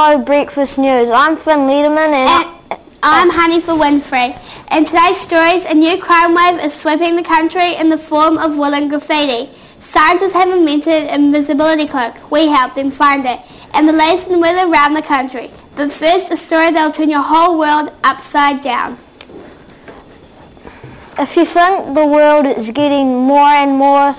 Bledisloe Breakfast News. I'm Finn Lederman and I'm Honey for Winfrey. In today's stories, a new crime wave is sweeping the country in the form of woolen graffiti. Scientists have invented an invisibility cloak. We helped them find it. And the latest in weather around the country. But first, a story that'll turn your whole world upside down. if you think the world is getting more and more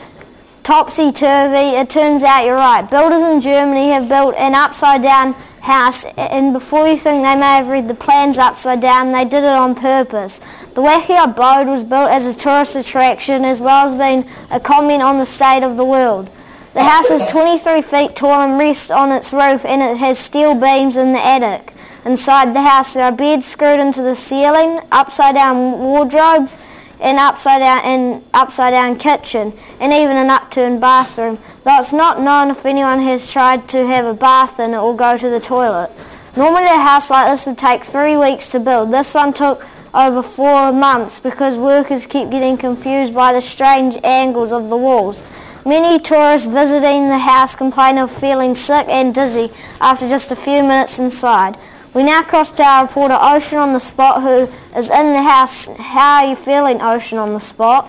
topsy-turvy, it turns out you're right. Builders in Germany have built an upside-down house, and before you think they may have read the plans upside down, they did it on purpose. The wacky abode was built as a tourist attraction as well as being a comment on the state of the world. The house is 23 feet tall and rests on its roof, and it has steel beams in the attic. Inside the house there are beds screwed into the ceiling, upside-down wardrobes, an upside-down kitchen, and even an upturned bathroom, though it's not known if anyone has tried to have a bath in it or go to the toilet. Normally a house like this would take 3 weeks to build. This one took over 4 months because workers keep getting confused by the strange angles of the walls. Many tourists visiting the house complain of feeling sick and dizzy after just a few minutes inside. We now cross to our reporter Ocean on the spot, who is in the house. How are you feeling, Ocean, on the spot?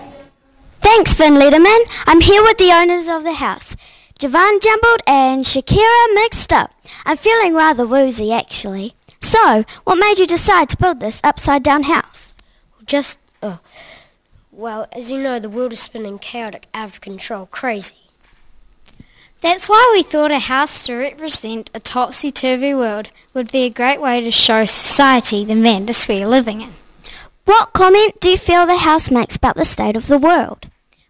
Thanks, Finn Lederman. I'm here with the owners of the house, Javan Jumbled and Shakira Mixed Up. I'm feeling rather woozy, actually. So, what made you decide to build this upside-down house? Well, as you know, the world is spinning chaotic, out of control, crazy. That's why we thought a house to represent a topsy-turvy world would be a great way to show society the madness we are living in. What comment do you feel the house makes about the state of the world?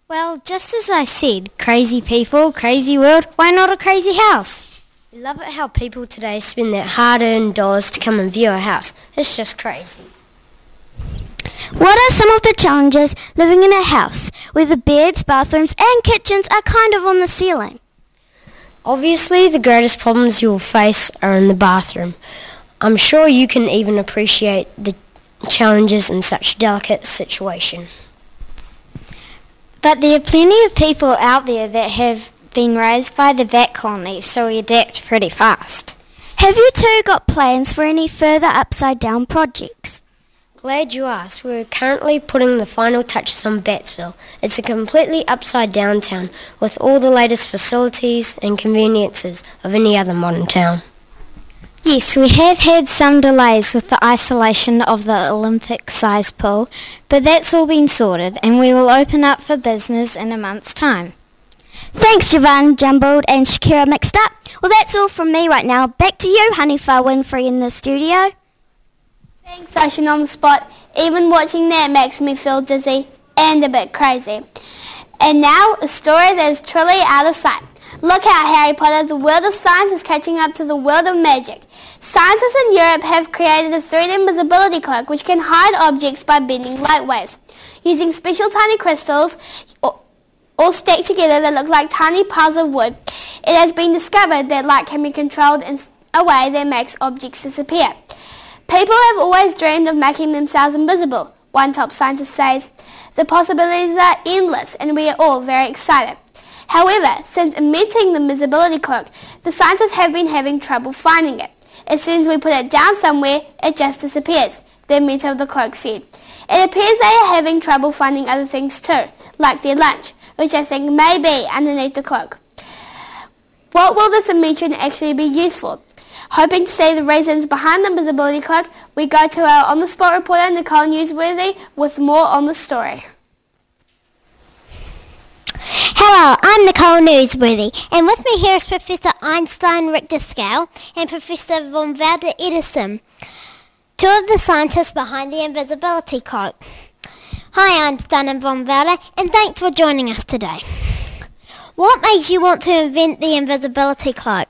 Well, just as I said, crazy people, crazy world, why not a crazy house? We love it how people today spend their hard-earned dollars to come and view a house. It's just crazy. What are some of the challenges living in a house where the beds, bathrooms and kitchens are kind of on the ceiling? Obviously, the greatest problems you will face are in the bathroom. I'm sure you can even appreciate the challenges in such a delicate situation. But there are plenty of people out there that have been raised by the bat colonies, so we adapt pretty fast. Have you two got plans for any further upside-down projects? Glad you asked. We're currently putting the final touches on Battsville. It's a completely upside-down town with all the latest facilities and conveniences of any other modern town. Yes, we have had some delays with the isolation of the Olympic-sized pool, but that's all been sorted and we will open up for business in a month's time. Thanks, Javan Jumbled and Shakira Mixed Up. Well, that's all from me right now. Back to you, Honey Far Winfrey in the studio. Thanks, Ocean on the spot. Even watching that makes me feel dizzy and a bit crazy. And now, a story that is truly out of sight. Look out, Harry Potter, the world of science is catching up to the world of magic. Scientists in Europe have created a 3D invisibility cloak which can hide objects by bending light waves. Using special tiny crystals, all stacked together that look like tiny piles of wood, it has been discovered that light can be controlled in a way that makes objects disappear. People have always dreamed of making themselves invisible, one top scientist says. The possibilities are endless and we are all very excited. However, since inventing the invisibility cloak, the scientists have been having trouble finding it. As soon as we put it down somewhere, it just disappears, the inventor of the cloak said. It appears they are having trouble finding other things too, like their lunch, which I think may be underneath the cloak. What will this invention actually be used for? Hoping to see the reasons behind the invisibility cloak, we go to our on-the-spot reporter Nicole Newsworthy with more on the story. Hello, I'm Nicole Newsworthy, and with me here is Professor Einstein Richter Scale and Professor von Werder Edison, two of the scientists behind the invisibility cloak. Hi Einstein and von Werder, and thanks for joining us today. What made you want to invent the invisibility cloak?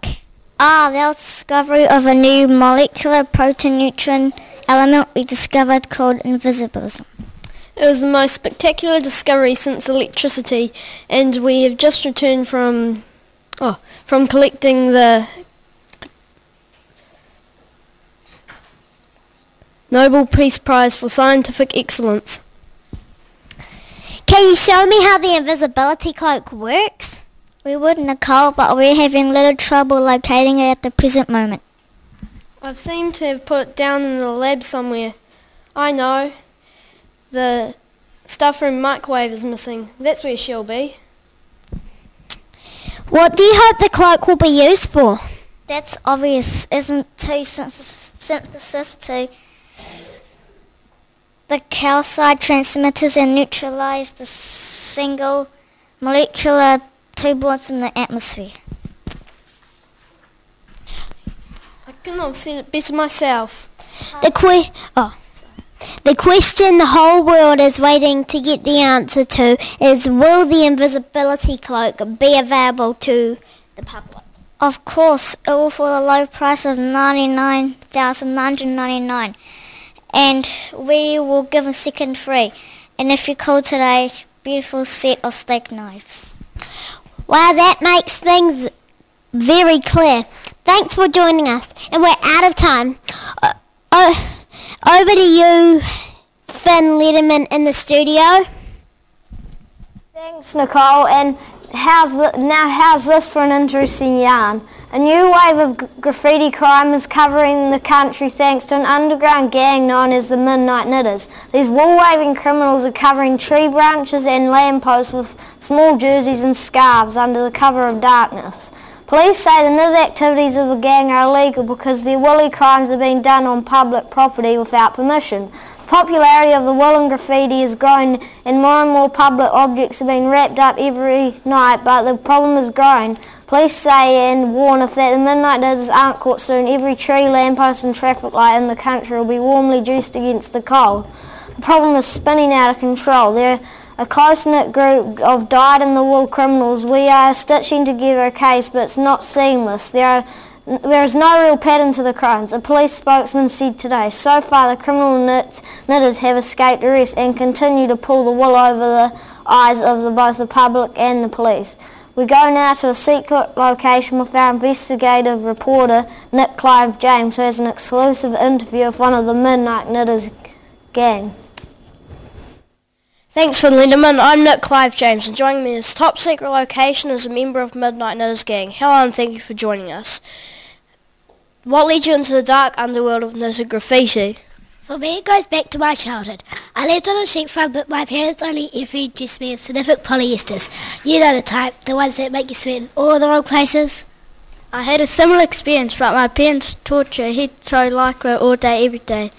The discovery of a new molecular proton-neutron element we discovered called invisibilism. It was the most spectacular discovery since electricity, and we have just returned from collecting the Nobel Peace Prize for Scientific Excellence. Can you show me how the invisibility cloak works? We would, Nicole, but we're having little trouble locating it at the present moment. I've seemed to have put it down in the lab somewhere. I know. The stuff room microwave is missing. That's where she'll be. What do you hope the cloak will be used for? That's obvious, isn't to synthesis to the calcite transmitters and neutralize the single molecular turbulence in the atmosphere. I couldn't have said it better myself. The question the whole world is waiting to get the answer to is, will the invisibility cloak be available to the public? Of course, it will for the low price of $99,999, and we will give a second free. And if you call today, beautiful set of steak knives. Wow, that makes things very clear. Thanks for joining us, and we're out of time. Over to you, Finn Letterman in the studio. Thanks, Nicole. And how's this for an interesting yarn? A new wave of graffiti crime is covering the country thanks to an underground gang known as the Midnight Knitters. These wall-waving criminals are covering tree branches and lampposts with small jerseys and scarves under the cover of darkness. Police say the knit activities of the gang are illegal because their woolly crimes are being done on public property without permission. The popularity of the woolen graffiti has grown and more public objects are being wrapped up every night, but the problem is growing. Police say and warn if that the Midnight Knitters aren't caught soon, every tree, lamppost and traffic light in the country will be warmly juiced against the cold. The problem is spinning out of control. They're a close-knit group of dyed-in-the-wool criminals. We are stitching together a case, but it's not seamless. There is no real pattern to the crimes, a police spokesman said today. So far, the criminal knitters have escaped arrest and continue to pull the wool over the eyes of both the public and the police. We go now to a secret location with our investigative reporter, Nick Clive James, who has an exclusive interview with one of the Midnight Knitters gang. Thanks for Lindemann. I'm Nick Clive James, and joining me in this top secret location is a member of Midnight Knitters gang. Hello and thank you for joining us. What led you into the dark underworld of knitted graffiti? For me, it goes back to my childhood. I lived on a sheep farm, but my parents only ever dressed me in significant polyesters. You know the type, the ones that make you sweat in all the wrong places. I had a similar experience, but my parents torture head so lycra all day, every day.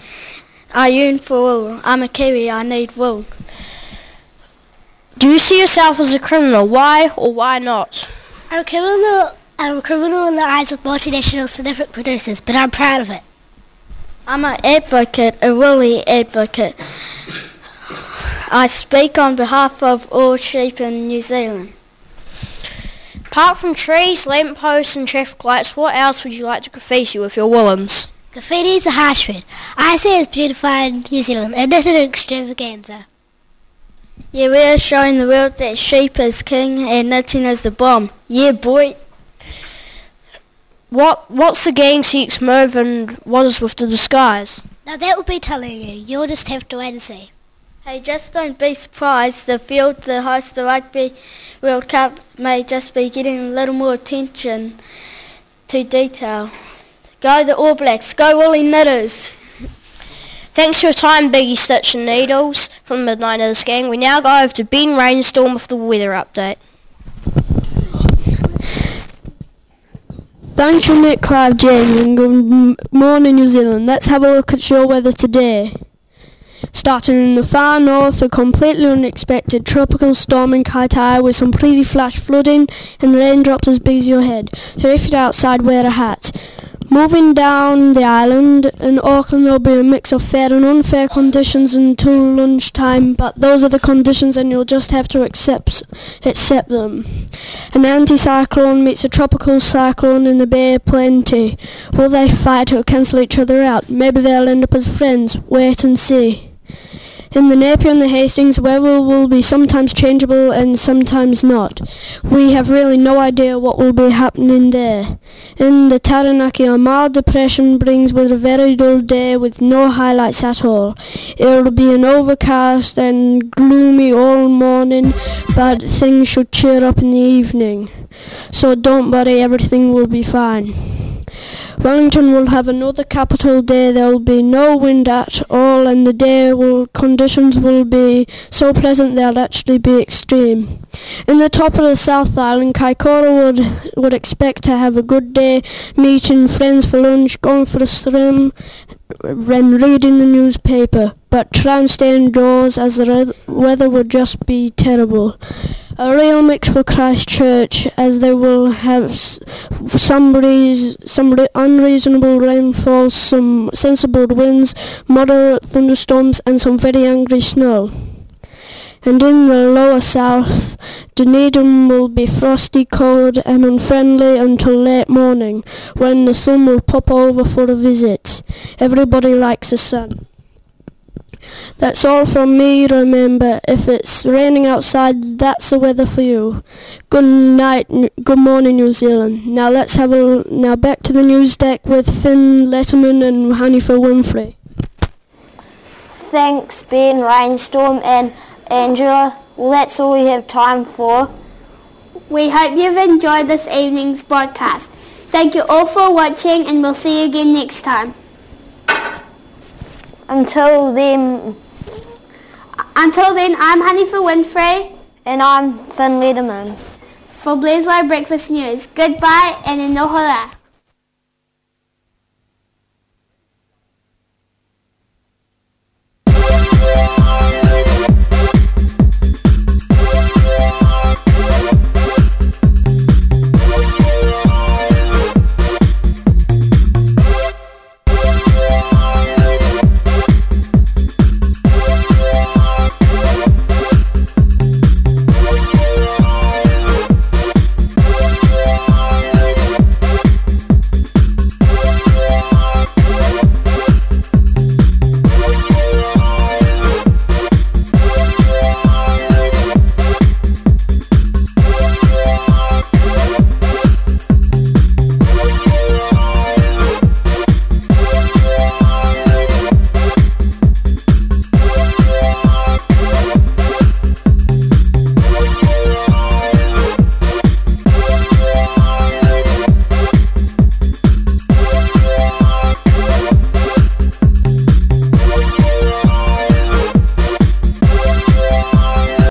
I yearn for wool. I'm a Kiwi, I need wool. Do you see yourself as a criminal? Why or why not? I'm a criminal in the eyes of multinational significant producers, but I'm proud of it. I'm an advocate, a woolly advocate. I speak on behalf of all sheep in New Zealand. Apart from trees, lampposts and traffic lights, what else would you like to graffiti with your woolens? Graffiti is a harsh word. I say it's beautifying New Zealand and knitted extravaganza. Yeah, we are showing the world that sheep is king and knitting is the bomb. Yeah, boy. What's the gang secret's move and what is with the disguise? Now that will be telling you. You'll just have to wait and see. Hey, just don't be surprised. The field, the host of the Rugby World Cup may just be getting a little more attention to detail. Go the All Blacks. Go Woolly Knitters. Thanks for your time, Biggie Stitch and Needles from Midnight Knitters gang. We now go over to Ben Rainstorm with the weather update. Thank you, Nick Clive James, and good morning, New Zealand. Let's have a look at your weather today. Starting in the far north, a completely unexpected tropical storm in Kaitaia with some pretty flash flooding and raindrops as big as your head. So if you're outside, wear a hat. Moving down the island, in Auckland there'll be a mix of fair and unfair conditions until lunchtime, but those are the conditions and you'll just have to accept them. An anticyclone meets a tropical cyclone in the Bay Plenty. Will they fight or cancel each other out? Maybe they'll end up as friends. Wait and see. In the Napier and the Hastings, weather will be sometimes changeable and sometimes not. We have really no idea what will be happening there. In the Taranaki, a mild depression brings with a very dull day with no highlights at all. It will be an overcast and gloomy all morning, but things should cheer up in the evening. So don't worry, everything will be fine. Wellington will have another capital day. There will be no wind at all, and the conditions will be so pleasant they'll actually be extreme. In the top of the South Island, Kaikoura would expect to have a good day, meeting friends for lunch, going for a swim, and reading the newspaper, but try and stay indoors as the weather would just be terrible. A real mix for Christchurch, as they will have some unreasonable rainfall, some sensible winds, moderate thunderstorms, and some very angry snow. And in the lower south, Dunedin will be frosty, cold and unfriendly until late morning, when the sun will pop over for a visit. Everybody likes the sun. That's all from me. Remember, if it's raining outside, that's the weather for you. Good night, good morning, New Zealand. Now now back to the news deck with Finn Letterman and Hanifa Winfrey. Thanks, Ben, Rainstorm and Angela. Well, that's all we have time for. We hope you've enjoyed this evening's broadcast. Thank you all for watching, and we'll see you again next time. Until then, I'm Hanifa Winfrey. And I'm Finn Letterman. For Bledisloe Breakfast News, goodbye and inohora.